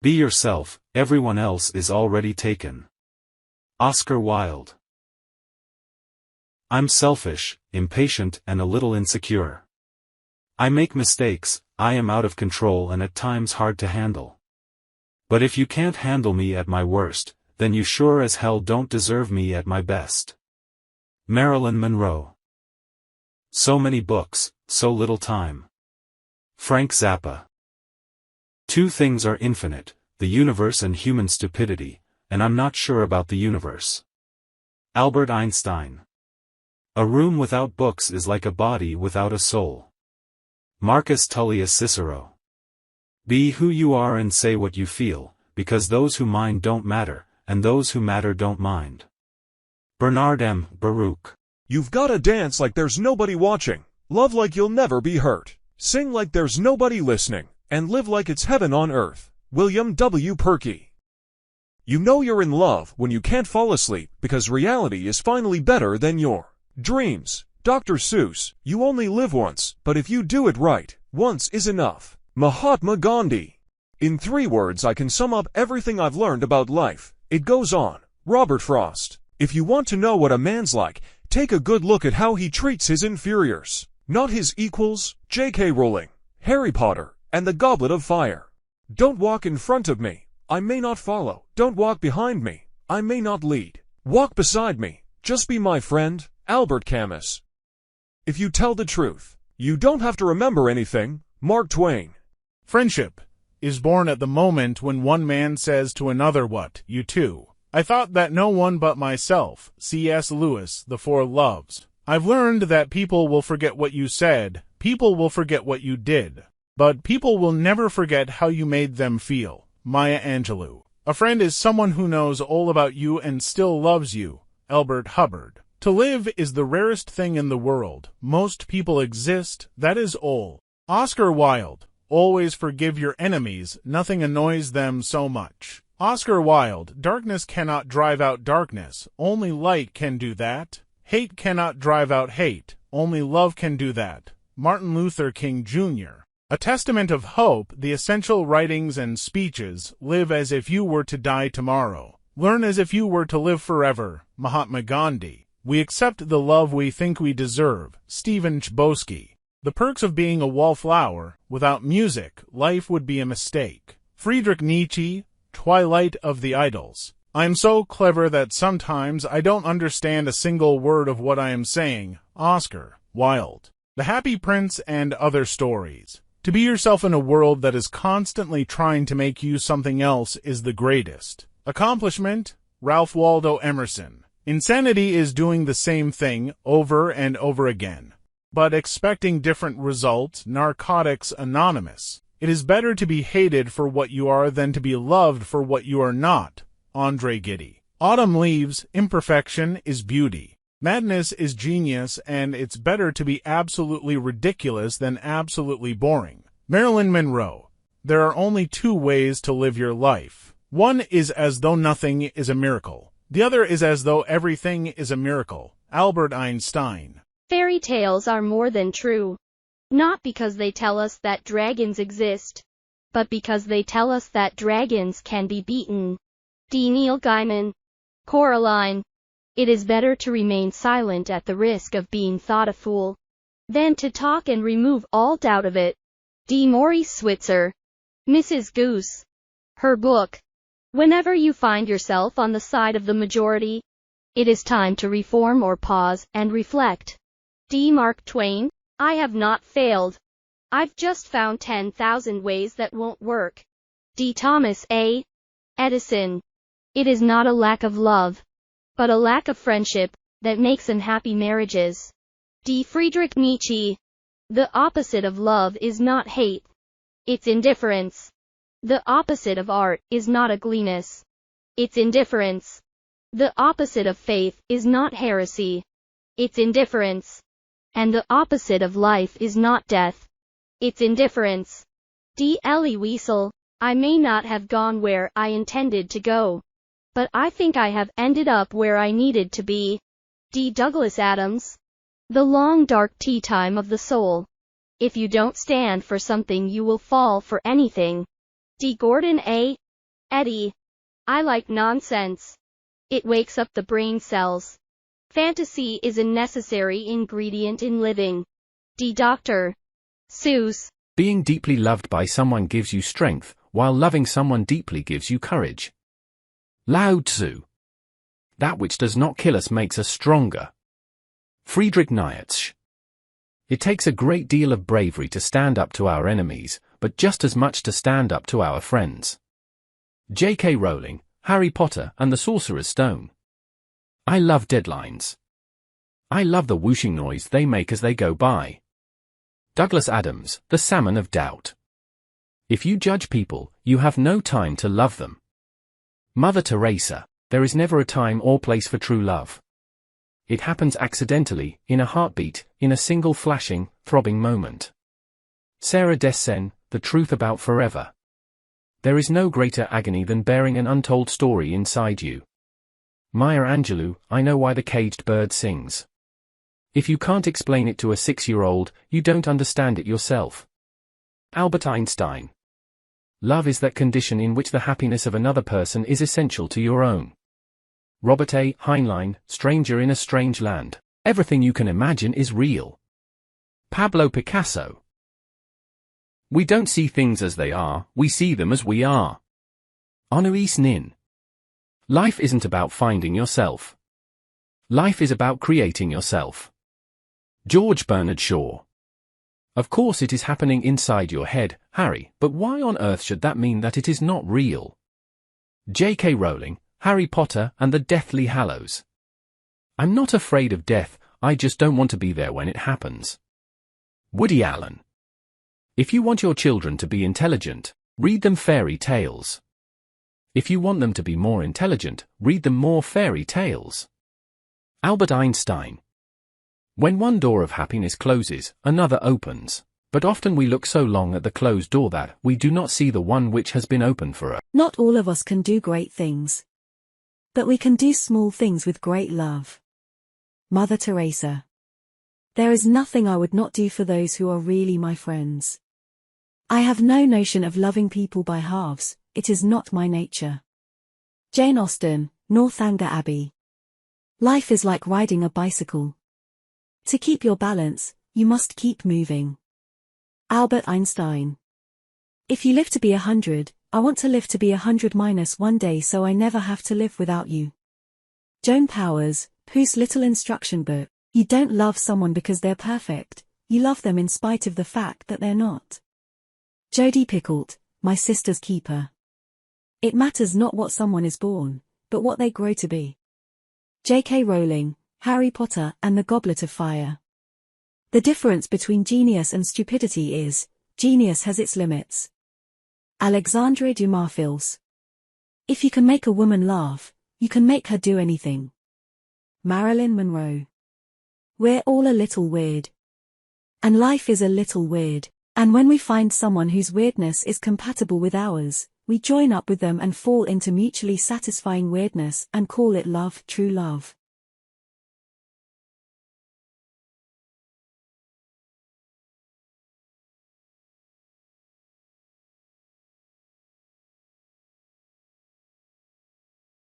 Be yourself, everyone else is already taken. Oscar Wilde. I'm selfish, impatient and a little insecure. I make mistakes, I am out of control and at times hard to handle. But if you can't handle me at my worst, then you sure as hell don't deserve me at my best. Marilyn Monroe. So many books, so little time. Frank Zappa. Two things are infinite, the universe and human stupidity, and I'm not sure about the universe. Albert Einstein. A room without books is like a body without a soul. Marcus Tullius Cicero. Be who you are and say what you feel, because those who mind don't matter, and those who matter don't mind. Bernard M. Baruch. You've gotta dance like there's nobody watching, love like you'll never be hurt, sing like there's nobody listening, and live like it's heaven on earth. William W. Perky. You know you're in love when you can't fall asleep because reality is finally better than your dreams. Dr. Seuss, you only live once, but if you do it right, once is enough. Mahatma Gandhi. In 3 words I can sum up everything I've learned about life. It goes on. Robert Frost. If you want to know what a man's like, take a good look at how he treats his inferiors, not his equals. J.K. Rowling. Harry Potter and the Goblet of Fire. Don't walk in front of me, I may not follow. Don't walk behind me, I may not lead. Walk beside me, just be my friend. Albert Camus. If you tell the truth, you don't have to remember anything. Mark Twain. Friendship is born at the moment when one man says to another, what, you too? I thought that no one but myself. C.S. Lewis, The Four Loves. I've learned that people will forget what you said, people will forget what you did, but people will never forget how you made them feel. Maya Angelou. A friend is someone who knows all about you and still loves you. Elbert Hubbard. To live is the rarest thing in the world. Most people exist, that is all. Oscar Wilde. Always forgive your enemies, nothing annoys them so much. Oscar Wilde. Darkness cannot drive out darkness, only light can do that. Hate cannot drive out hate, only love can do that. Martin Luther King Jr. A testament of hope, the essential writings and speeches. Live as if you were to die tomorrow. Learn as if you were to live forever. Mahatma Gandhi. We accept the love we think we deserve. Stephen Chbosky. The perks of being a wallflower. Without music, life would be a mistake. Friedrich Nietzsche. Twilight of the Idols. I am so clever that sometimes I don't understand a single word of what I am saying. Oscar Wilde. The Happy Prince and Other Stories. To be yourself in a world that is constantly trying to make you something else is the greatest accomplishment. Ralph Waldo Emerson. Insanity is doing the same thing over and over again, but expecting different results. Narcotics Anonymous. It is better to be hated for what you are than to be loved for what you are not. Andre Gide. Autumn leaves. Imperfection is beauty. Madness is genius, and it's better to be absolutely ridiculous than absolutely boring. Marilyn Monroe. There are only 2 ways to live your life. One is as though nothing is a miracle. The other is as though everything is a miracle. Albert Einstein. Fairy tales are more than true. Not because they tell us that dragons exist, but because they tell us that dragons can be beaten. D. Neil Gaiman. Coraline. It is better to remain silent at the risk of being thought a fool, than to talk and remove all doubt of it. D. Maurice Switzer. Mrs. Goose. Her book. Whenever you find yourself on the side of the majority, it is time to reform or pause and reflect. D. Mark Twain. I have not failed. I've just found 10,000 ways that won't work. D. Thomas A. Edison. It is not a lack of love, but a lack of friendship, that makes unhappy marriages. D. Friedrich Nietzsche. The opposite of love is not hate. It's indifference. The opposite of art is not ugliness. It's indifference. The opposite of faith is not heresy. It's indifference. And the opposite of life is not death. It's indifference. D. Elie Wiesel. I may not have gone where I intended to go, but I think I have ended up where I needed to be. D. Douglas Adams. The long dark tea time of the soul. If you don't stand for something, you will fall for anything. D. Gordon A. Eddie. I like nonsense. It wakes up the brain cells. Fantasy is a necessary ingredient in living. Dr. Seuss. Being deeply loved by someone gives you strength, while loving someone deeply gives you courage. Lao Tzu. That which does not kill us makes us stronger. Friedrich Nietzsche. It takes a great deal of bravery to stand up to our enemies, but just as much to stand up to our friends. J.K. Rowling, Harry Potter and the Sorcerer's Stone. I love deadlines. I love the whooshing noise they make as they go by. Douglas Adams, The Salmon of Doubt. If you judge people, you have no time to love them. Mother Teresa. There is never a time or place for true love. It happens accidentally, in a heartbeat, in a single flashing, throbbing moment. Sarah Dessen, The Truth About Forever. There is no greater agony than bearing an untold story inside you. Maya Angelou, I Know Why the Caged Bird Sings. If you can't explain it to a 6-year-old, you don't understand it yourself. Albert Einstein. Love is that condition in which the happiness of another person is essential to your own. Robert A. Heinlein, Stranger in a Strange Land. Everything you can imagine is real. Pablo Picasso. We don't see things as they are, we see them as we are. Anais Nin. Life isn't about finding yourself. Life is about creating yourself. George Bernard Shaw. Of course it is happening inside your head, Harry, but why on earth should that mean that it is not real? J.K. Rowling, Harry Potter and the Deathly Hallows. I'm not afraid of death, I just don't want to be there when it happens. Woody Allen. If you want your children to be intelligent, read them fairy tales. If you want them to be more intelligent, read them more fairy tales. Albert Einstein. When one door of happiness closes, another opens. But often we look so long at the closed door that we do not see the one which has been opened for us. Not all of us can do great things. But we can do small things with great love. Mother Teresa. There is nothing I would not do for those who are really my friends. I have no notion of loving people by halves, it is not my nature. Jane Austen, Northanger Abbey. Life is like riding a bicycle. To keep your balance, you must keep moving. Albert Einstein. If you live to be 100, I want to live to be 100 minus 1 day so I never have to live without you. Joan Powers, Pooh's Little Instruction Book. You don't love someone because they're perfect, you love them in spite of the fact that they're not. Jodi Picoult, My Sister's Keeper. It matters not what someone is born, but what they grow to be. J.K. Rowling, Harry Potter and the Goblet of Fire. The difference between genius and stupidity is, genius has its limits. Alexandre Dumas Fils. If you can make a woman laugh, you can make her do anything. Marilyn Monroe. We're all a little weird. And life is a little weird. And when we find someone whose weirdness is compatible with ours, we join up with them and fall into mutually satisfying weirdness and call it love, true love.